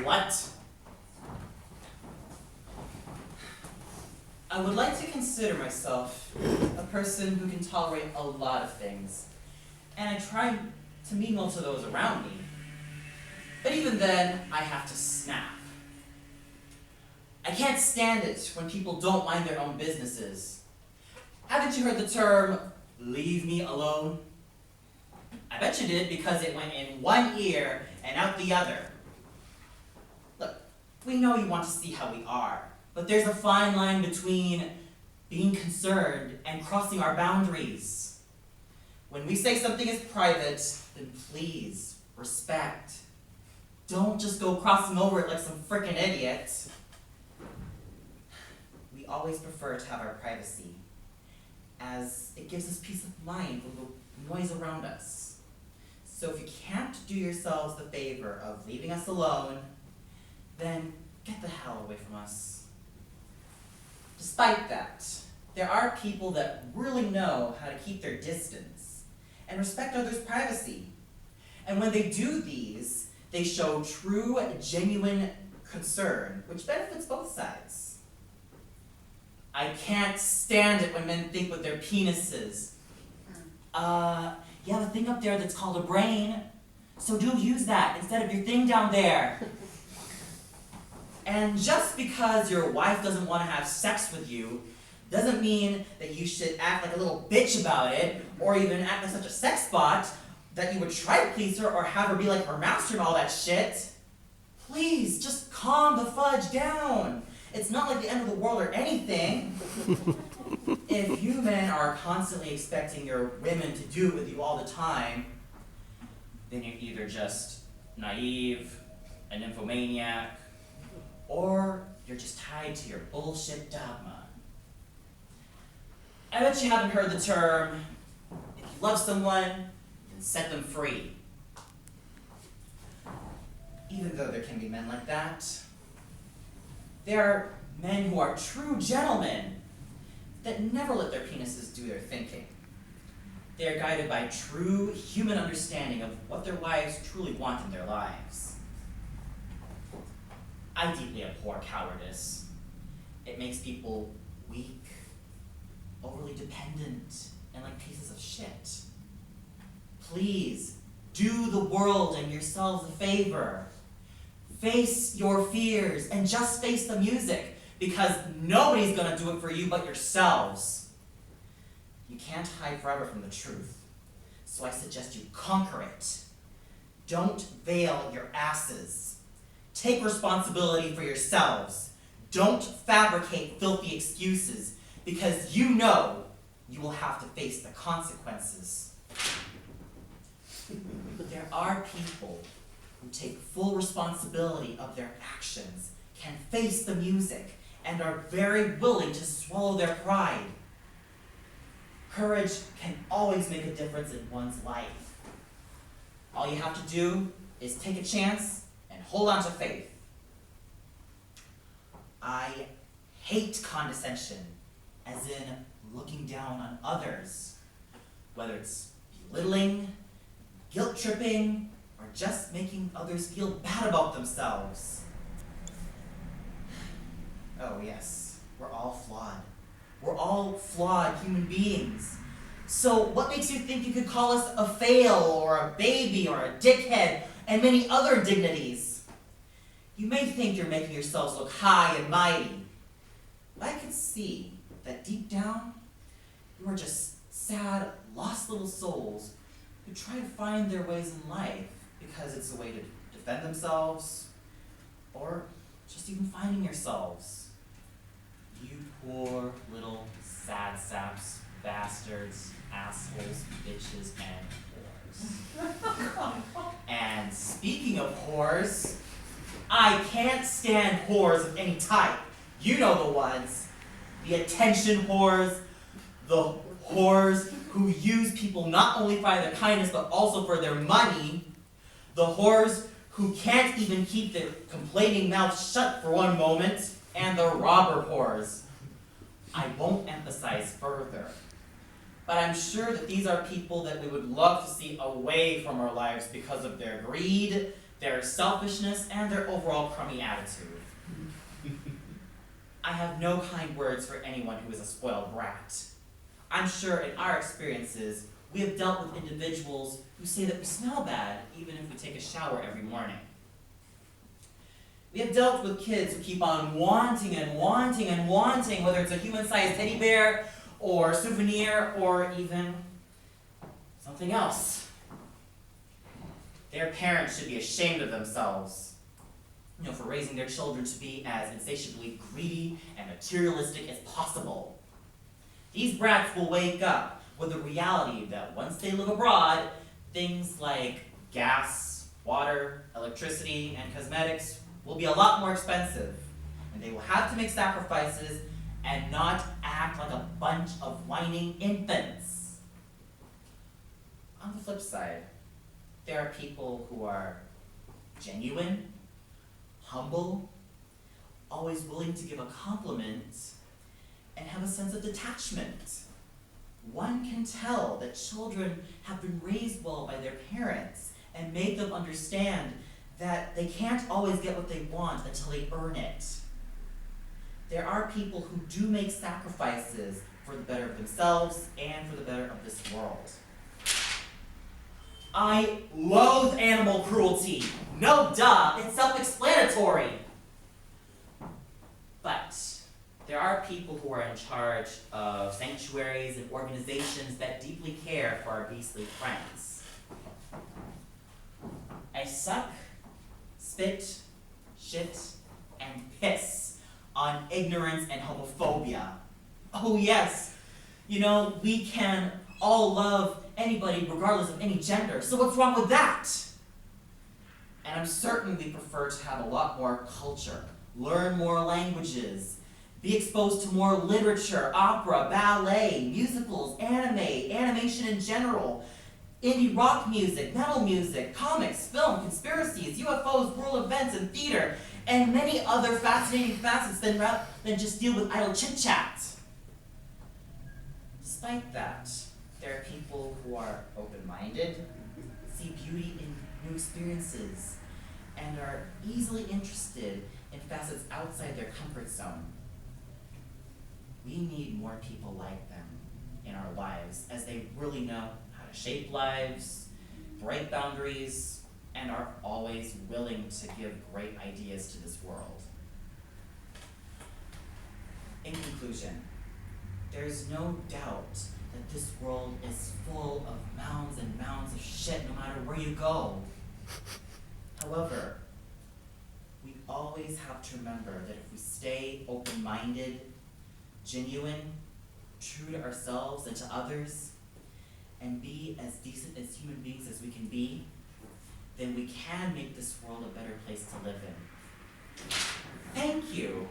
What? I would like to consider myself a person who can tolerate a lot of things, and I try to mingle to those around me. But even then, I have to snap. I can't stand it when people don't mind their own businesses. Haven't you heard the term, leave me alone? I bet you did, because it went in one ear and out the other. Look, we know you want to see how we are, but there's a fine line between being concerned and crossing our boundaries. When we say something is private, then please, respect. Don't just go crossing over it like some frickin' idiot. We always prefer to have our privacy, as it gives us peace of mind with the noise around us. So if you can't do yourselves the favor of leaving us alone, then get the hell away from us. Despite that, there are people that really know how to keep their distance and respect others' privacy. And when they do these, they show true, genuine concern, which benefits both sides. I can't stand it when men think with their penises. You have a thing up there that's called a brain, so do use that instead of your thing down there. And just because your wife doesn't want to have sex with you doesn't mean that you should act like a little bitch about it, or even act like such a sex bot that you would try to please her or have her be like her master and all that shit. Please, just calm the fudge down. It's not like the end of the world or anything. If you men are constantly expecting your women to do it with you all the time, then you're either just naive, a nymphomaniac, or you're just tied to your bullshit dogma. I bet you haven't heard the term, if you love someone, then set them free. Even though there can be men like that, there are men who are true gentlemen that never let their penises do their thinking. They are guided by true human understanding of what their wives truly want in their lives. I deeply abhor cowardice. It makes people weak, overly dependent, and like pieces of shit. Please, do the world and yourselves a favor. Face your fears and just face the music, because nobody's gonna do it for you but yourselves. You can't hide forever from the truth, so I suggest you conquer it. Don't veil your asses. Take responsibility for yourselves. Don't fabricate filthy excuses, because you know you will have to face the consequences. There are people who take full responsibility of their actions, can face the music, and are very willing to swallow their pride. Courage can always make a difference in one's life. All you have to do is take a chance and hold on to faith. I hate condescension, as in looking down on others, whether it's belittling, guilt-tripping, or just making others feel bad about themselves. Oh yes, we're all flawed. We're all flawed human beings. So what makes you think you could call us a fail, or a baby, or a dickhead, and many other dignities? You may think you're making yourselves look high and mighty, but I can see that deep down, you are just sad, lost little souls who try to find their ways in life because it's a way to defend themselves, or just even finding yourselves. You poor little sad saps, bastards, assholes, bitches, and whores. And speaking of whores, I can't stand whores of any type. You know the ones. The attention whores, the whores who use people not only for their kindness but also for their money, the whores who can't even keep their complaining mouths shut for one moment, and the robber whores. I won't emphasize further, but I'm sure that these are people that we would love to see away from our lives because of their greed, their selfishness, and their overall crummy attitude. I have no kind words for anyone who is a spoiled brat. I'm sure in our experiences, we have dealt with individuals who say that we smell bad even if we take a shower every morning. We have dealt with kids who keep on wanting and wanting and wanting, whether it's a human-sized teddy bear or souvenir or even something else. Their parents should be ashamed of themselves, for raising their children to be as insatiably greedy and materialistic as possible. These brats will wake up with the reality that once they live abroad, things like gas, water, electricity, and cosmetics will be a lot more expensive, and they will have to make sacrifices and not act like a bunch of whining infants. On the flip side, there are people who are genuine, humble, always willing to give a compliment, and have a sense of detachment. One can tell that children have been raised well by their parents and make them understand that they can't always get what they want until they earn it. There are people who do make sacrifices for the better of themselves and for the better of this world. I loathe animal cruelty. No duh, it's self-explanatory. But there are people who are in charge of sanctuaries and organizations that deeply care for our beastly friends. I suck, spit, shit, and piss on ignorance and homophobia. Oh yes, we can all love anybody regardless of any gender, so what's wrong with that? And I'm certain we prefer to have a lot more culture, learn more languages, be exposed to more literature, opera, ballet, musicals, anime, animation in general, indie rock music, metal music, comics, film, conspiracies, UFOs, world events, and theater, and many other fascinating facets than just deal with idle chit-chat. Despite that, there are people who are open-minded, see beauty in new experiences, and are easily interested in facets outside their comfort zone. We need more people like them in our lives, as they really know how to shape lives, break boundaries, and are always willing to give great ideas to this world. In conclusion, there is no doubt that this world is full of mounds and mounds of shit no matter where you go. However, we always have to remember that if we stay open-minded, genuine, true to ourselves and to others, and be as decent as human beings as we can be, then we can make this world a better place to live in. Thank you.